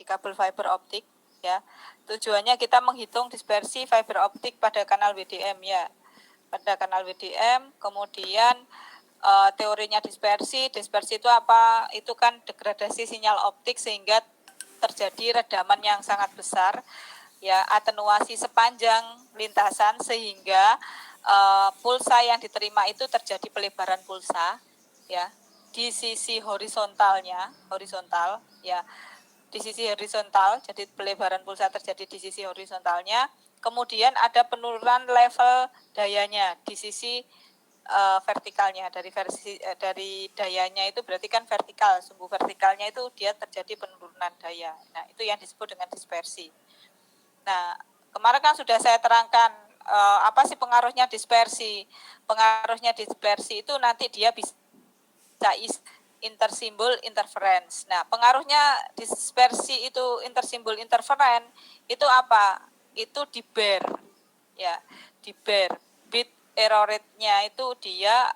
kabel fiber optik ya. Tujuannya kita menghitung dispersi fiber optik pada kanal WDM ya. Pada kanal WDM, kemudian teorinya dispersi itu apa? Itu kan degradasi sinyal optik sehingga terjadi redaman yang sangat besar ya, atenuasi sepanjang lintasan sehingga pulsa yang diterima itu terjadi pelebaran pulsa ya di sisi horizontal ya, di sisi horizontal, jadi pelebaran pulsa terjadi di sisi horizontalnya. Kemudian ada penurunan level dayanya di sisi vertikalnya, dari dayanya itu berarti kan vertikal, sumbu vertikalnya itu dia terjadi penurunan daya. Nah, itu yang disebut dengan dispersi. Nah, kemarin kan sudah saya terangkan apa sih pengaruhnya dispersi. Pengaruhnya dispersi itu nanti dia bisa intersimbol interference. Nah, pengaruhnya dispersi itu intersimbol interference itu apa? Itu di Baire. Ya, di Baire. Bit error rate-nya itu dia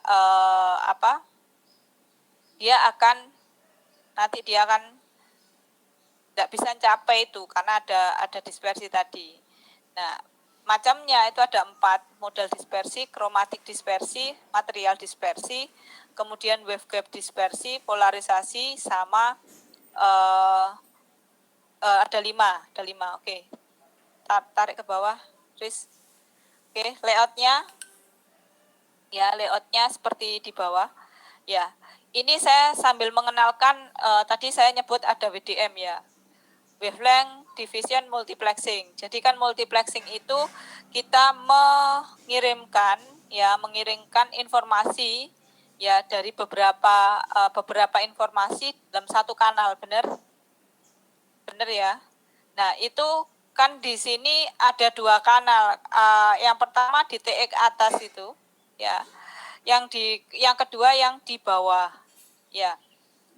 dia akan tidak bisa capai itu karena ada dispersi tadi. Nah, macamnya itu ada 4 model dispersi: kromatik dispersi, material dispersi, kemudian wave-gap dispersi, polarisasi, sama ada 5. Oke. Tarik ke bawah, Riz. Oke, layoutnya seperti di bawah. Ya, ini saya sambil mengenalkan tadi saya nyebut ada WDM ya. Wavelength Division Multiplexing. Jadi kan multiplexing itu kita mengirimkan informasi ya dari beberapa informasi dalam satu kanal, benar ya. Nah, itu kan di sini ada 2 kanal. Yang pertama di TX atas itu ya. Yang kedua yang di bawah ya.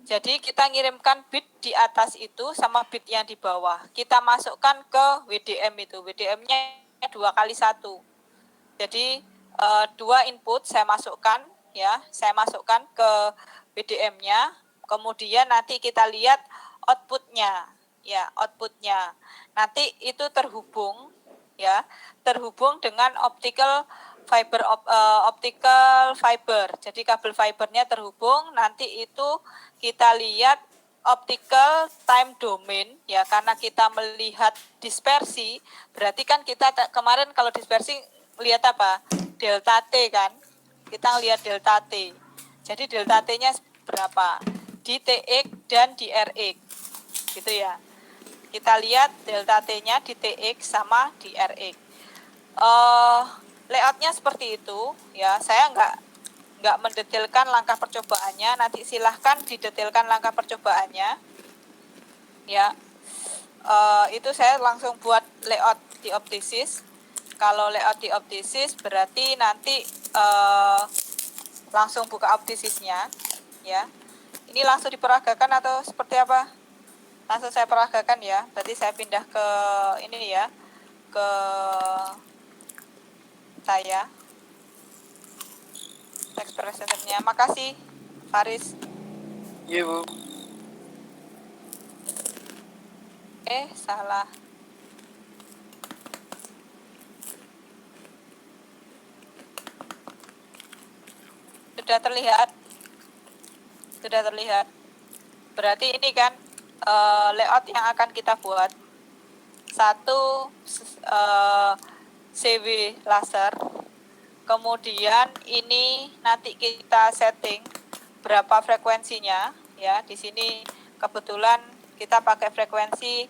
Jadi kita ngirimkan bit di atas itu sama bit yang di bawah. Kita masukkan ke WDM itu. WDM-nya 2x1. Jadi 2 input saya masukkan ya. Saya masukkan ke WDM-nya. Kemudian nanti kita lihat output-nya. Ya, output-nya. Nanti itu terhubung dengan optical fiber. Jadi kabel fibernya terhubung, nanti itu kita lihat optical time domain ya, karena kita melihat dispersi, berarti kan kita kemarin kalau dispersi lihat apa? Delta T kan. Kita lihat delta T. Jadi delta T-nya berapa? Di TX dan di RX. Gitu ya. Kita lihat delta T-nya di TX sama di RX. Layoutnya seperti itu ya. Saya nggak mendetailkan langkah percobaannya, nanti silahkan didetailkan langkah percobaannya ya. Itu saya langsung buat layout di optisis. Kalau layout di optisis berarti nanti langsung buka optisisnya ya. Ini langsung diperagakan atau seperti apa? Langsung saya peragakan ya. Berarti saya pindah ke ini ya, ke saya text presenter-nya. Makasih Faris. Iya Bu. Salah. Sudah terlihat. Berarti ini kan layout yang akan kita buat. 1 CW laser. Kemudian ini nanti kita setting berapa frekuensinya ya. Di sini kebetulan kita pakai frekuensi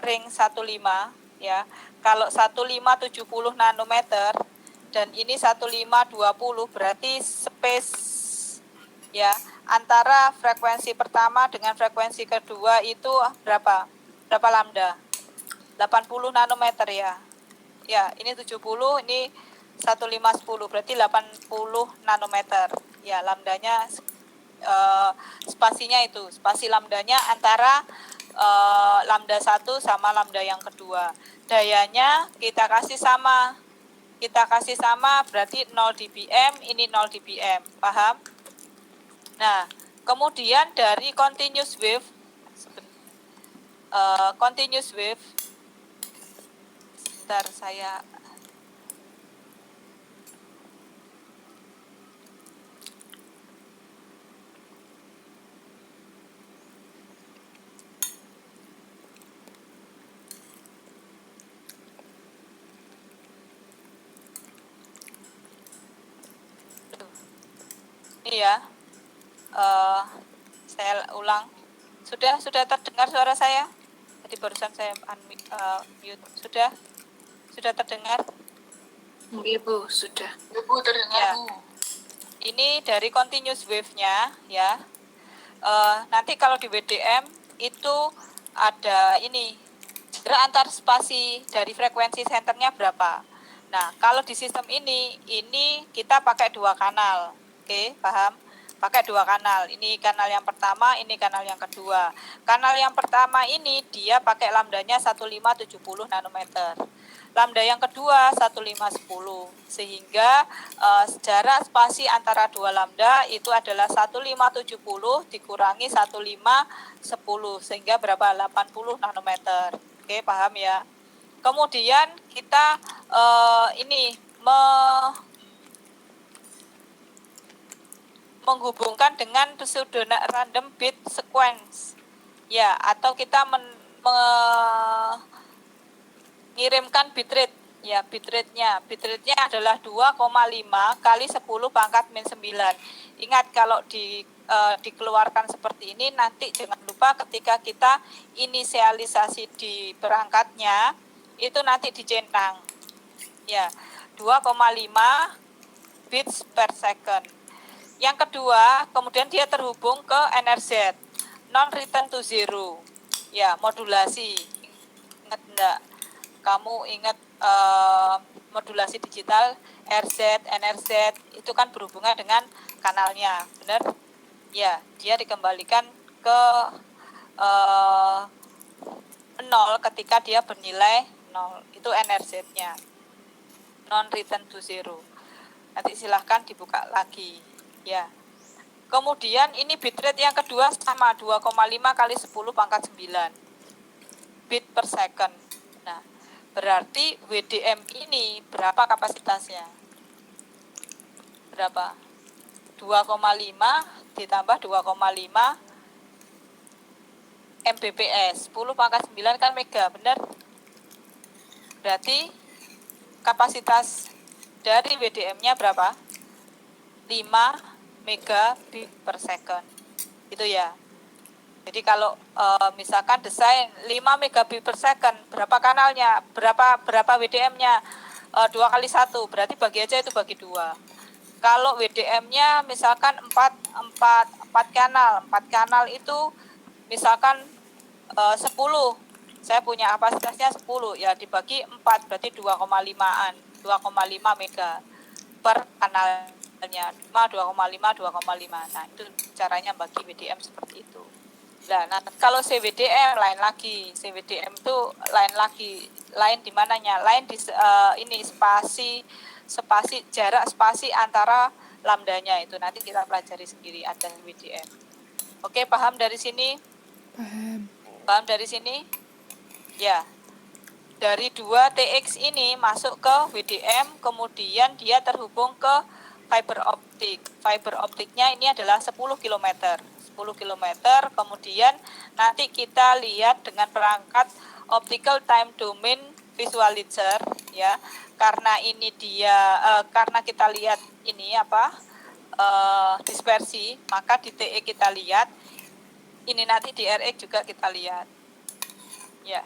ring 15 ya. Kalau 1570 nanometer dan ini 1520 berarti space ya antara frekuensi pertama dengan frekuensi kedua itu berapa lambda? 80 nanometer ya. Ya, ini 70, ini 1510 berarti 80 nanometer. Ya, lambdanya spasinya itu, spasi lambdanya antara lambda 1 sama lambda yang kedua. Dayanya kita kasih sama berarti 0 dBm, ini 0 dBm. Paham? Nah, kemudian dari continuous wave continuous wave. Sebentar saya ini ya. Saya ulang. Sudah terdengar suara saya? Tadi barusan saya mute. Sudah terdengar? Ibu, sudah. Ibu terdengar, Ya. Bu. Ini dari continuous wave-nya ya. Nanti kalau di WDM itu ada ini jarak antar spasi dari frekuensi senternya berapa. Nah, kalau di sistem ini kita pakai 2 kanal. Oke, paham? Pakai 2 kanal. Ini kanal yang pertama, ini kanal yang kedua. Kanal yang pertama ini dia pakai lambdanya 1570 nanometer. Lambda yang kedua 1510, sehingga jarak spasi antara 2 lambda itu adalah 1570 dikurangi 1510, sehingga berapa? 80 nanometer. Oke, paham ya? Kemudian kita menghubungkan dengan pseudo random bit sequence. Ya, atau kita mengirimkan bitrate. Ya, bitrate-nya adalah 2,5 kali 10 pangkat min 9. Ingat kalau dikeluarkan seperti ini, nanti jangan lupa ketika kita inisialisasi di perangkatnya itu nanti dicentang. Ya, 2,5 bits per second. Yang kedua, kemudian dia terhubung ke NRZ, non return to zero. Ya, modulasi. Ingat enggak? Kamu ingat modulasi digital RZ, NRZ itu kan berhubungan dengan kanalnya, benar? Ya, dia dikembalikan ke 0 ketika dia bernilai 0. Itu NRZ-nya, non return to zero. Nanti silahkan dibuka lagi. Ya. Kemudian ini bitrate yang kedua sama 2,5 kali 10 pangkat 9 bit per second. Nah, berarti WDM ini berapa kapasitasnya? Berapa? 2,5 ditambah 2,5 Mbps. 10 pangkat 9 kan mega, benar? Berarti kapasitas dari WDM-nya berapa? 5 megabit per second. Itu ya. Jadi kalau misalkan desain 5 megabit per second, berapa kanalnya? Berapa WDM-nya? 2 kali 1, berarti bagi aja itu bagi 2. Kalau WDM-nya misalkan 4 kanal. 4 kanal itu misalkan 10. Saya punya kapasitasnya 10, ya dibagi 4 berarti 2,5-an. 2,5 mega per kanalnya. 2,5. Nah, itu caranya bagi WDM seperti itu. Nah, kalau CWDM lain lagi. CWDM itu lain di mananya? Lain di ini spasi jarak spasi antara lambdanya itu. Nanti kita pelajari sendiri ada WDM. Oke, paham dari sini? Paham dari sini? Ya. Dari 2 TX ini masuk ke WDM, kemudian dia terhubung ke fiber optik. Fiber optiknya ini adalah 10 km. 10 km, kemudian nanti kita lihat dengan perangkat optical time domain visualizer ya. Karena ini dia karena kita lihat ini dispersi, maka di TE kita lihat, ini nanti di RE juga kita lihat. Ya.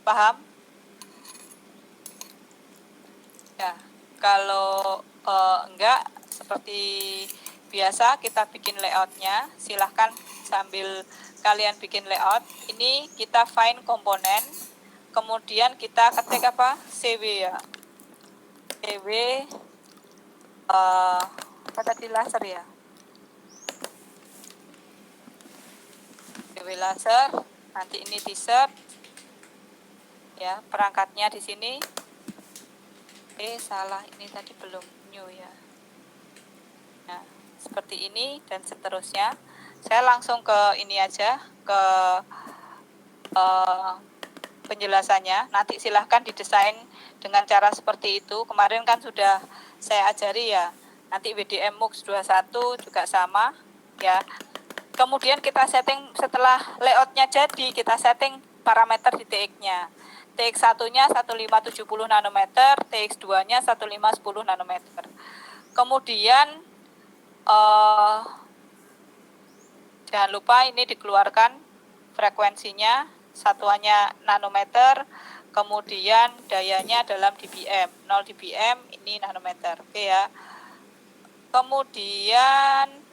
Paham? Ya, kalau enggak seperti biasa kita bikin layoutnya, silahkan sambil kalian bikin layout. Ini kita find komponen, kemudian kita ketik CW ya, CW apa tadi laser ya, CW laser. Nanti ini di search ya, perangkatnya di sini. Salah, ini tadi belum new ya. Nah, seperti ini dan seterusnya. Saya langsung ke ini aja, ke penjelasannya. Nanti silahkan didesain dengan cara seperti itu. Kemarin kan sudah saya ajari ya. Nanti WDM MUX 21 juga sama ya. Kemudian kita setting setelah layoutnya jadi, kita setting parameter di TX-nya. TX1-nya 1570 nanometer, TX2-nya 1510 nanometer. Kemudian jangan lupa ini dikeluarkan frekuensinya, satuannya nanometer, kemudian dayanya dalam dBm, 0 dBm ini nanometer. Oke ya. Kemudian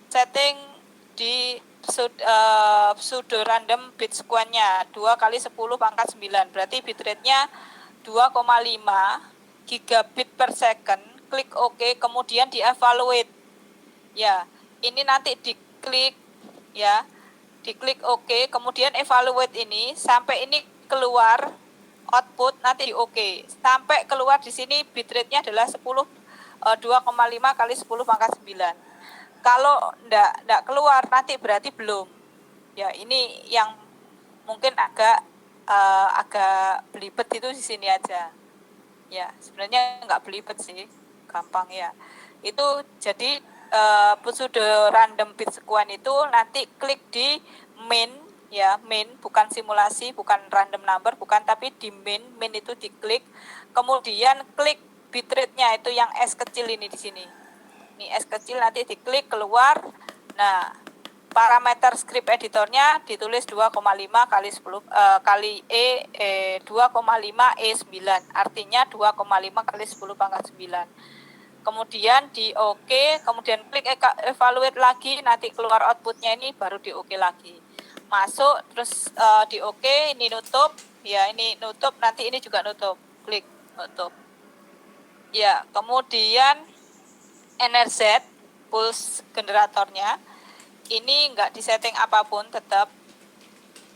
setting di pseudo random bit sequence-nya 2 kali 10 pangkat 9, berarti bitrate-nya 2,5 gigabit per second. Klik OK, kemudian di-evaluate. Ya, ini nanti diklik ya. Diklik OK, kemudian evaluate ini sampai ini keluar output nanti di OK. Sampai keluar di sini bitrate-nya adalah 2,5 kali 10 pangkat 9. Kalau enggak keluar nanti berarti belum. Ya, ini yang mungkin agak belibet itu di sini aja. Ya, sebenarnya enggak belibet sih, gampang ya. Itu jadi pseudo random bit sequence itu nanti klik di main ya, main bukan simulasi, bukan random number, bukan, tapi di main itu diklik. Kemudian klik bitrate-nya itu yang S kecil ini di sini. Ini S kecil nanti diklik keluar. Nah, parameter script editornya ditulis 2,5 kali 10 kali 2,5 E9, artinya 2,5 kali 10 pangkat 9. Kemudian di OK, kemudian klik evaluate lagi, nanti keluar outputnya ini baru di OK lagi. Masuk terus di OK, ini nutup, ya ini nutup, nanti ini juga nutup, klik nutup. Ya, kemudian NRZ pulse generatornya ini enggak disetting apapun, tetap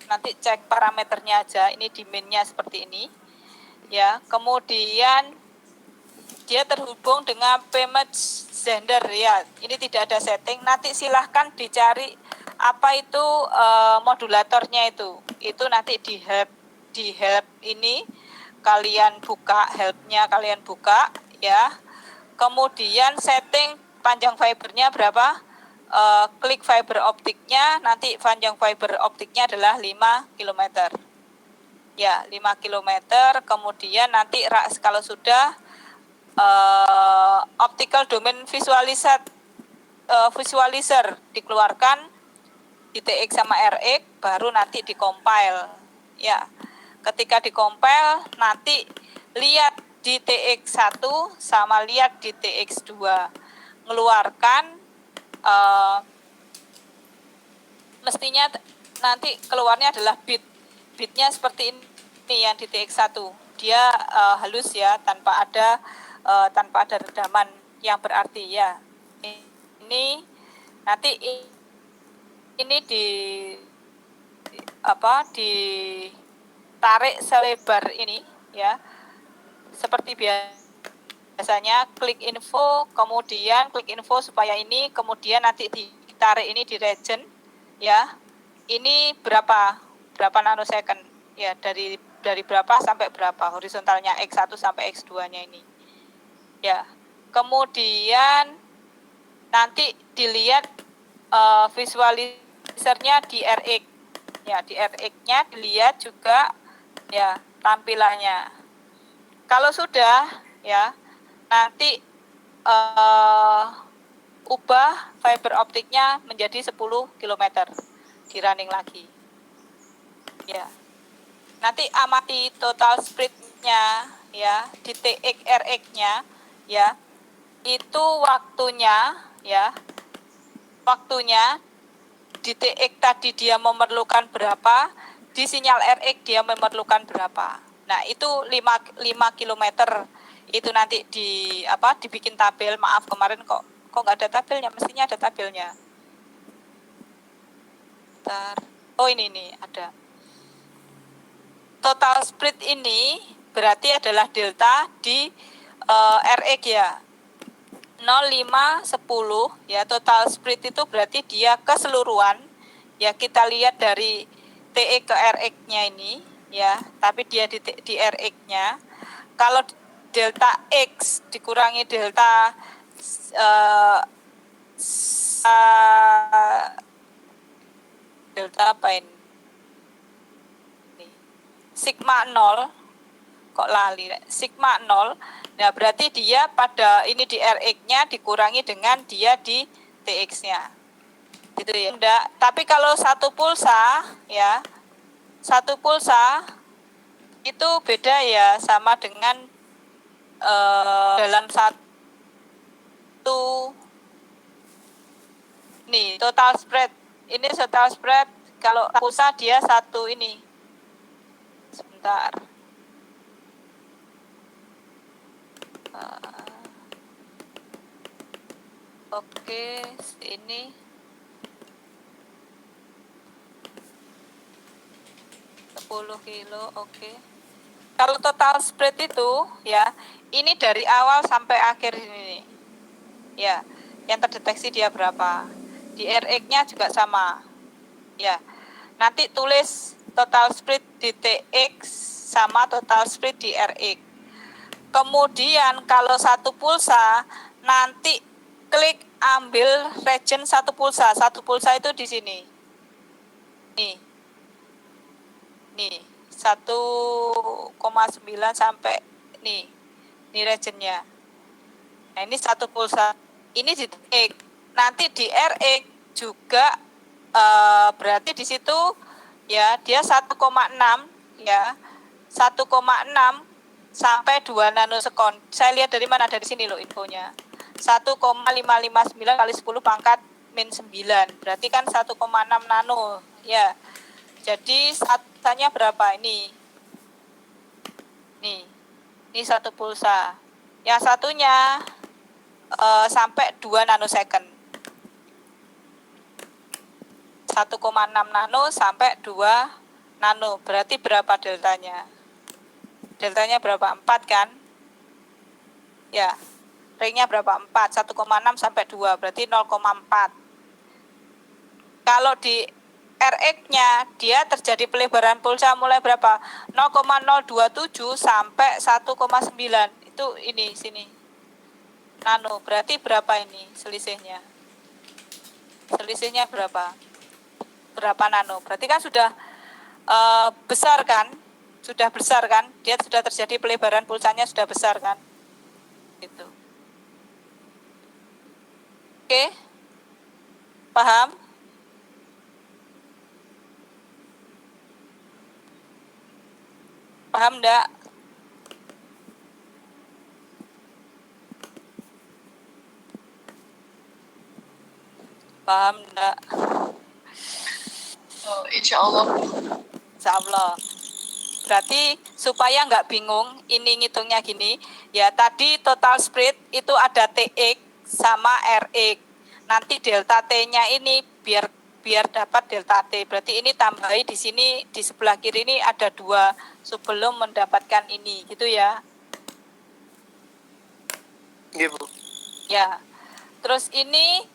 nanti cek parameternya aja. Ini di main-nya seperti ini ya. Kemudian dia terhubung dengan payment sender ya. Ini tidak ada setting. Nanti silahkan dicari apa itu modulatornya itu. Itu nanti di help ini kalian buka, helpnya kalian buka ya. Kemudian setting panjang fibernya berapa, klik fiber optiknya, nanti panjang fiber optiknya adalah 5 km. Ya, 5 km, kemudian nanti kalau sudah optical domain visualizer dikeluarkan di TX sama RX, baru nanti dikompil. Ya, ketika dikompil nanti lihat di TX1 sama lihat di TX2, ngeluarkan mestinya nanti keluarnya adalah bitnya seperti ini yang di TX1, dia halus ya, tanpa ada redaman yang berarti ya. Ini nanti ini ditarik selebar ini ya, seperti biasanya. Klik info, kemudian klik info supaya ini, kemudian nanti ditarik ini di region ya. Ini berapa nanosecond ya, dari berapa sampai berapa, horizontalnya X1 sampai X2-nya ini ya. Kemudian nanti dilihat visualisernya di RX ya, di RX-nya dilihat juga ya tampilannya. Kalau sudah ya, nanti ubah fiber optiknya menjadi 10 km, di running lagi ya. Nanti amati total spread-nya ya, di TX RX-nya ya. Itu waktunya ya, di TX tadi dia memerlukan berapa, di sinyal RX dia memerlukan berapa. Nah, itu 5 km itu nanti dibikin tabel. Maaf, kemarin kok nggak ada tabelnya, mestinya ada tabelnya. Bentar. Oh, ini ada. Total spread ini berarti adalah delta di RX ya. 0, 5, 10 ya, total spread itu berarti dia keseluruhan Ya, kita lihat dari TX ke RX-nya ini ya, tapi dia di RX-nya. Kalau delta X dikurangi delta delta apa ini? Sigma 0, kok lali, sigma 0, nah berarti dia pada ini di RX-nya dikurangi dengan dia di TX-nya. Gitu ya. Enggak, tapi kalau satu pulsa ya, satu pulsa itu beda ya, sama dengan dalam satu nih total spread. Ini total spread, kalau pulsa dia satu ini. Sebentar. Oke, ini 10 kilo, oke. Kalau total spread itu ya, ini dari awal sampai akhir ini. Ya, yang terdeteksi dia berapa. Di RX-nya juga sama. Ya. Nanti tulis total spread di TX sama total spread di RX. Kemudian kalau satu pulsa, nanti klik ambil region satu pulsa. Satu pulsa itu di sini. Nih. Nih, 1,9 sampai nih. Ini regionnya. Nah, ini satu pulsa. Ini di TX. Nanti di RX juga berarti di situ ya dia 1,6 ya. 1,6 sampai 2 nanosekon. Saya lihat dari mana? Dari sini loh infonya. 1,559 kali 10 pangkat min 9. Berarti kan 1,6 nano ya. Jadi satunya berapa ini? Nih. Ini satu pulsa. Yang satunya sampai 2 nanosecond. 1,6 nano sampai 2 nano. Berarti berapa deltanya? Deltanya berapa? 4 kan? Ya. Ringnya berapa? 4. 1,6 sampai 2. Berarti 0,4. Kalau di RX-nya dia terjadi pelebaran pulsa mulai berapa? 0,027 sampai 1,9. Itu ini sini. Nano. Berarti berapa ini selisihnya? Selisihnya berapa? Berapa nano? Berarti kan sudah besar kan? Sudah besar kan? Dia sudah terjadi pelebaran pulsanya sudah besar kan? Gitu. Oke? Paham? Paham enggak? Paham enggak? Oh, insya Allah. Insya Allah. Berarti supaya nggak bingung, ini ngitungnya gini, ya tadi total spread itu ada TX sama RX. Nanti delta T-nya ini biar dapat delta T. Berarti ini tambahi di sini, di sebelah kiri ini ada 2 sebelum mendapatkan ini, gitu ya. Iya, Bu. Ya. Terus ini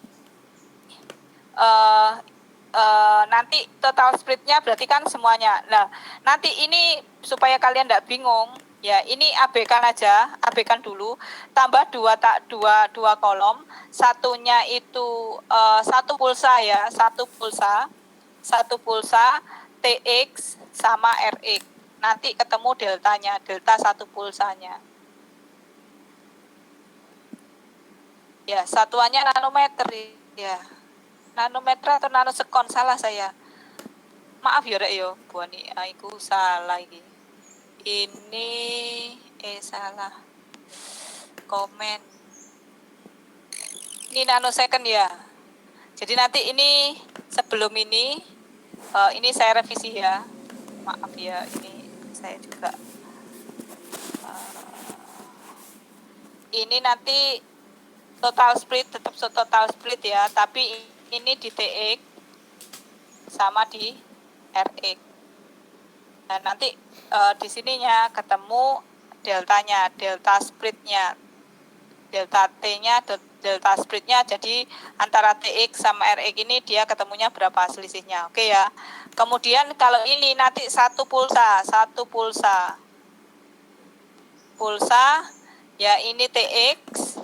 nanti total spread-nya berarti kan semuanya. Nah, nanti ini supaya kalian tidak bingung, ya ini abaikan aja, abaikan dulu. Tambah dua kolom. Satunya itu satu pulsa ya, satu pulsa TX sama RX. Nanti ketemu deltanya, delta satu pulsanya. Ya, satuannya nanometer ya. Nanometer atau nanosekon, salah saya. Maaf ya rek yo, buani aku salah iki. Ini salah. Komen. Ini nanosecond ya. Jadi nanti ini sebelum ini saya revisi ya. Maaf ya, ini saya juga ini nanti total split tetap total split ya, tapi ini di TX sama di RX. Nah, nanti di sininya ketemu deltanya, delta splitnya. delta T-nya, delta spread-nya, jadi antara TX sama RX ini dia ketemunya berapa selisihnya. Oke ya. Kemudian kalau ini nanti satu pulsa, pulsa ya ini TX,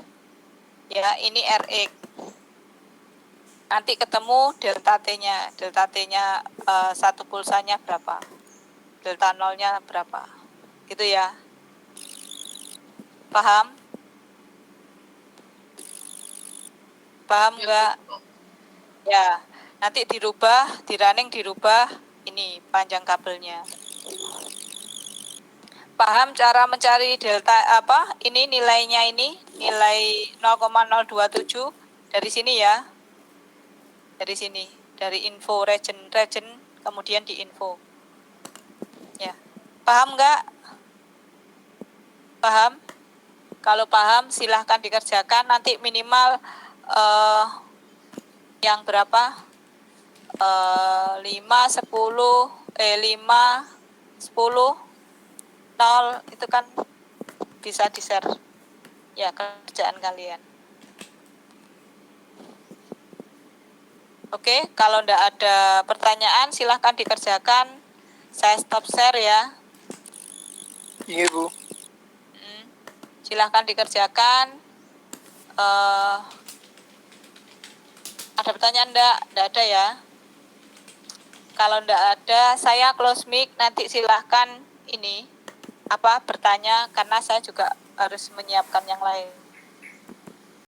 ya ini RX. Nanti ketemu delta T-nya, satu pulsanya berapa, delta nolnya berapa, gitu ya. Paham? Paham enggak? Ya, nanti dirubah, di running dirubah ini panjang kabelnya. Paham cara mencari delta apa? Ini nilainya ini, nilai 0,027 dari sini ya. Dari sini, dari info region kemudian di info. Ya. Paham enggak? Paham? Kalau paham silahkan dikerjakan, nanti minimal yang berapa? 5, 10, 0 itu kan bisa di-share ya kerjaan kalian. Oke, kalau enggak ada pertanyaan silahkan dikerjakan. Saya stop share ya. Iya, Bu. Silahkan dikerjakan. Ada pertanyaan enggak? Enggak ada ya. Kalau enggak ada, saya close mic. Nanti silahkan ini bertanya karena saya juga harus menyiapkan yang lain.